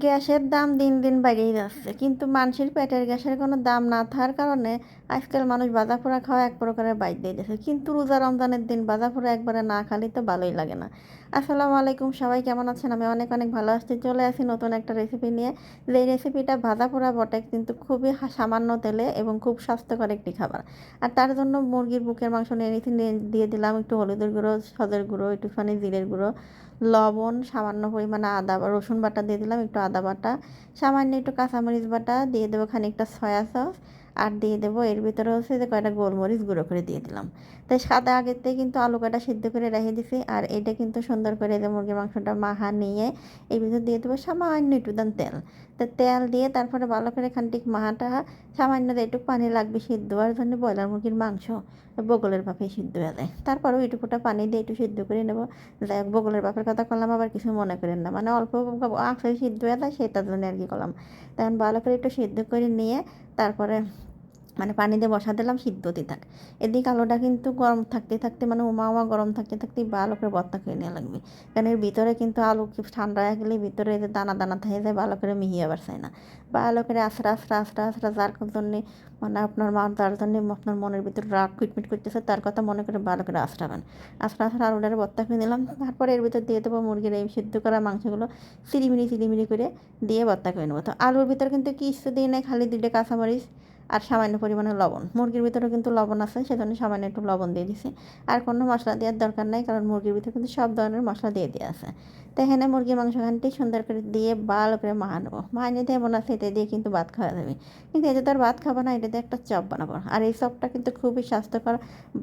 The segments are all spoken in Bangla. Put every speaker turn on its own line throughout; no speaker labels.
গ্যাসের দাম দিন দিন বেড়েই যাচ্ছে, কিন্তু মানুষের পেটের গ্যাসের কোনো দাম না থাকার কারণে আজকাল মানুষ ভাজা পোড়া খাওয়া এক প্রকারের বাইর দিয়ে দিয়েছে। কিন্তু রোজা রমজানের দিন ভাজা পোড়া একবারে না খালি তো ভালোই লাগে না। আসসালামু আলাইকুম, সবাই কেমন আছেন? আমি অনেক অনেক ভালো আছি। চলে আসি নতুন একটা রেসিপি নিয়ে। যে রেসিপিটা ভাজা পোড়া বটে, কিন্তু খুবই সামান্য তেলে এবং খুব স্বাস্থ্যকর একটি খাবার। আর তার জন্য মুরগির বুকের মাংস নিয়ে নিয়েছি, দিয়ে দিলাম একটু হলুদের গুঁড়ো, সদের গুঁড়ো, একটুখানি জিরের গুঁড়ো, লবণ, সামান্য পরিমাণে আদা বা রসুন বাটা দিয়ে দিলাম, একটু আদা বাটা, সামান্য একটু কাঁচামরিচ বাটা দিয়ে দেবো, খানিকটা সয়া সস, আর দিয়ে দেবো এর ভিতরে হচ্ছে যে কয়টা গোলমরিচ গুঁড়ো করে দিয়ে দিলাম। তাই সাদা আগের থেকে কিন্তু আলু কাটা সিদ্ধ করে রেখে দিছি। আর এটা কিন্তু সুন্দর করে যে মুরগির মাংসটা মাখা নিয়ে এর ভিতরে দিয়ে দেবো সামান্য একটু দান তেল। তো তেল দিয়ে তারপরে ভালো করে খানিক মাহাটা, সামান্য একটু পানি লাগবে সিদ্ধ হওয়ার জন্য। ব্রয়লার মুরগির মাংস বগলের ভাপে সিদ্ধ হয়ে যায়, তারপরেও একটু ফোঁটা পানি দিয়ে একটু সিদ্ধ করে নেবো। যাই হোক, বগলের বাপের কথা করলাম, আবার কিছু মনে করেন না, মানে অল্প আঁচে সিদ্ধ হয়ে যায় সেটার জন্য আর কি করলাম। তখন ভালো করে একটু সিদ্ধ করে নিয়ে তারপরে মানে পানি দিয়ে বসা দিলাম, সিদ্ধ হতে থাক। এদিকে আলুটা কিন্তু গরম থাকতে থাকতে, মানে উমা উমা গরম থাকতে থাকতে ভালো করে ভর্তা করে নেওয়া লাগবে। কারণ এর ভিতরে কিন্তু আলু কি ঠান্ডা হয়ে গেলে ভিতরে যে দানা দানা থেকে যায়, ভালো করে মিহিয়ে আবার চায় না। ভালো করে আস্রা আস্রা আস্রা আস্রা যার জন্যে, মানে আপনার তার জন্যে আপনার মনের ভিতরে রাগ কুটমিট করতেছে, তার কথা মনে করে ভালো করে আস্রাবেন। আস্রা আস্রা আলুটারে ভর্তা করে নিলাম। তারপরে এর ভিতর দিয়ে দেবো মুরগির এই সিদ্ধ করা মাংসগুলো, চিরিমিরি করে দিয়ে ভর্তা করে নেবো। তো আলুর ভিতরে কিন্তু কিছু দিয়ে নেই, খালি 2টা কাঁচামরিচ আর সামান্য পরিমাণে লবণ। মুরগির ভিতরে কিন্তু লবণ আছে, সেজন্য সামান্য একটু লবণ দিয়ে দিছি। আর কোনো মশলা দেওয়ার দরকার নাই, কারণ মুরগির ভিতরে কিন্তু সব ধরনের মশলা দিয়ে দেওয়া আছে। তো এখানে মুরগির মাংসখানটি সুন্দর করে দিয়ে ভালো করে মাখানো। মাখিয়ে দিয়ে এমন আছে এটা দিয়ে কিন্তু ভাত খাওয়া যাবে। কিন্তু এটা তো আর ভাত খাবো না, এটা দিয়ে একটা চপ বানাবো। আর এই চপটা কিন্তু খুবই স্বাস্থ্যকর।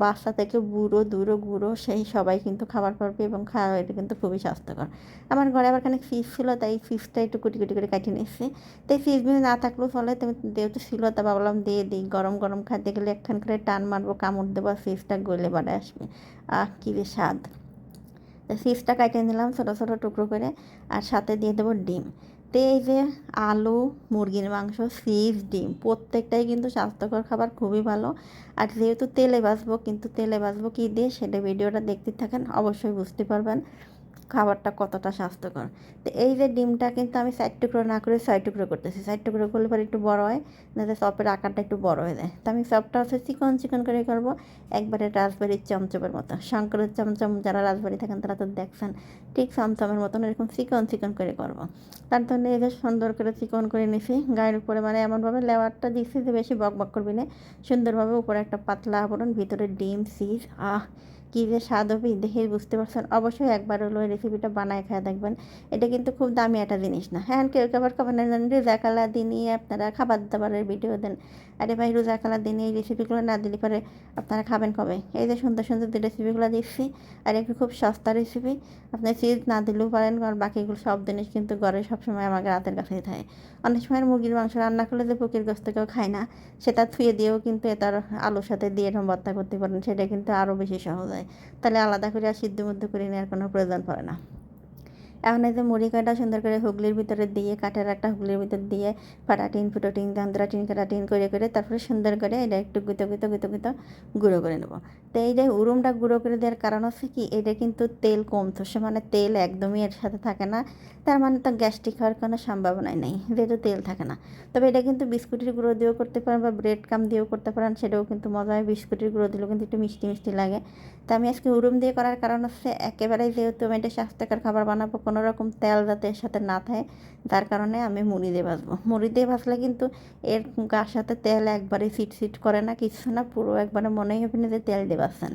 বাচ্চা থেকে বুড়ো দুড়ো গুঁড়ো সেই সবাই কিন্তু খাবার পারবে এবং খাওয়া, এটা কিন্তু খুবই স্বাস্থ্যকর। আমার ঘরে আবার খানিক ফিস ছিল, তাই ফিসটা একটু কুটি কুটি করে কাটিয়ে নিচ্ছি। তো এই ফিসগুলো না থাকলেও চলে, তুমি যেহেতু ছিল তা ভাবলাম দিয়ে দিই। গরম গরম খাইতে গেলে একখান করে টান মারবো, কামড় দেবো, আর ফিসটা গলে বাড়ে আসবে। কী যে স্বাদ! তো ফিসটা কাটিয়ে নিলাম ছোটো ছোটো টুকরো করে, আর সাথে দিয়ে দেবো ডিম। তো এই যে আলু, মুরগির মাংস, ফিস, ডিম প্রত্যেকটাই কিন্তু স্বাস্থ্যকর খাবার, খুবই ভালো। আর যেহেতু তেলে ভাজবো, কিন্তু তেলে ভাজবো কী দিয়ে সেটা ভিডিওটা দেখতে থাকেন, অবশ্যই বুঝতে পারবেন খাবারটা কতটা স্বাস্থ্যকর। তো এই যে ডিমটা কিন্তু আমি 4 টুকরো না করে 6 টুকরো করতেছি। 4 টুকরো করলে পরে একটু বড় হয়, যাতে চপের আকারটা একটু বড় হয়ে যায়। তো আমি চপটা হচ্ছে চিকন চিকন করে করবো, একবারে রাজবাড়ির চমচমের মতো। শঙ্করের চমচম যারা রাজবাড়ি থাকেন তারা তো দেখছেন, ঠিক চমচমের মতন এরকম চিকন চিকন করে করবো। তার জন্য এই যে সুন্দর করে চিকন করে নিছি। গায়ের উপরে মানে এমনভাবে লেয়ারটা দিচ্ছি যে বেশি বক বক করবি না, সুন্দরভাবে উপরে একটা পাতলা আবরণ, ভিতরে ডিম, চিজ। কী যে স্বাদ হবে দেখেই বুঝতে পারছেন। অবশ্যই একবার হলো এই রেসিপিটা বানায় খেয়ে দেখবেন। এটা কিন্তু খুব দামি একটা জিনিস না। হ্যাঁ, কেউ আবার খাবার নেন রোজাকালা দিনই আপনারা খাবার দাবারের ভিডিও দেন। আরে ভাই, রোজাকালা দিনে এই রেসিপিগুলো না দিলে পরে আপনারা খাবেন কবে? এই যে সুন্দর সুন্দর যে রেসিপিগুলো দিচ্ছি, আর একটু খুব সস্তা রেসিপি। আপনি চিজ না দিলেও পারেন, কারণ বাকিগুলো সব জিনিস কিন্তু ঘরে সবসময় আমাকে রাতের কাছেই থাকে। অনেক সময় মুরগির মাংস রান্না করলে যে পুকির গোস্ত কেউ খায় না, সেটা থুয়ে দিয়েও কিন্তু এটার আলুর সাথে দিয়ে এরকম ভর্তা করতে পারেন, সেটা কিন্তু আরও বেশি সহজ হয়। তাহলে আলাদা করে আর সিদ্ধ মধ্যে করে নেওয়ার কোনো প্রয়োজন পড়ে না। এখন এই যে মুড়ি কাটা সুন্দর করে হুগলির ভিতরে দিয়ে, কাঠের একটা হুগলির ভিতর দিয়ে ফাটাটিন ফুটোটিন গান্দ্রাটিন কাটাটিন করে করে তারপরে সুন্দর করে এটা একটু গুঁতো গুঁতো গুঁতো গুঁতো গুঁড়ো করে নেবো। তো এই যে উরুমটা গুঁড়ো করে দেওয়ার কারণ হচ্ছে কি, এটা কিন্তু তেল কম থসে, মানে তেল একদমই এর সাথে থাকে না। তার মানে তো গ্যাস্ট্রিক হওয়ার কোনো সম্ভাবনাই নেই, যেহেতু তেল থাকে না। তবে এটা কিন্তু বিস্কুটের গুঁড়ো দিয়েও করতে পারেন বা ব্রেড কাম দিয়েও করতে পারেন, সেটাও কিন্তু মজা হয়। বিস্কুটের গুঁড়ো দিলেও কিন্তু একটু মিষ্টি মিষ্টি লাগে। তো আমি আজকে উরুম দিয়ে করার কারণ হচ্ছে, একেবারেই যেহেতু আমি এটা স্বাস্থ্যকর খাবার বানাবো, কোনো রকম তেল যাতে এর সাথে না থাকে, তার কারণে আমি মুড়ি দিয়ে ভাজবো। মুড়ি দিয়ে ভাজলে কিন্তু এর গার সাথে তেল একবারে সিট করে না, কিছু না, পুরো একবারে মনেই হবে না যে তেল দিয়ে ভাজছেন।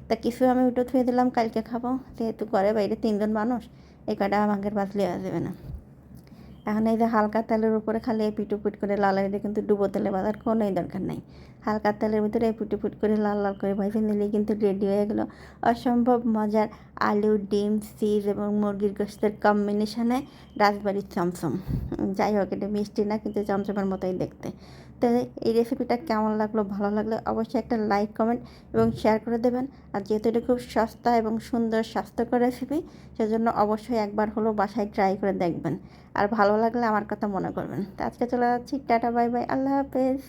তা কিছু আমি উঠে থুয়ে দিলাম, কালকে খাবো, যেহেতু ঘরে বাইরে 3 জন মানুষ, এই কয়টা আমাকে ভাজলে আসবে না। এখন এই যে হালকা তেলের উপরে খালি এপিট উপিট করে লাল হয়ে, কিন্তু ডুবো তেলে ভাজার কোনোই দরকার নেই। হালকা তেলের ভিতরে এপিট উপিট করে লাল লাল করে ভেজে নিলেই কিন্তু রেডি হয়ে গেলো অসম্ভব মজার আলু, ডিম, চিজ এবং মুরগির গোশতের কম্বিনেশনে রাজবাড়ির চমচম। যাই হোক, এটা মিষ্টি না, কিন্তু চমচমের মতোই দেখতে। তো এই রেসিপিটা কেমন লাগলো, ভালো লাগলে অবশ্যই একটা লাইক, কমেন্ট এবং শেয়ার করে দেবেন। আর যেহেতু এটা খুব সস্তা এবং সুন্দর স্বাস্থ্যকর রেসিপি, সেজন্য অবশ্যই একবার হলো বাসায় ট্রাই করে দেখবেন। আর ভালো লাগলে আমার কথা মনে করবেন। তো আজকে চলে যাচ্ছি, টাটা, বাই বাই, আল্লাহ হাফেজ।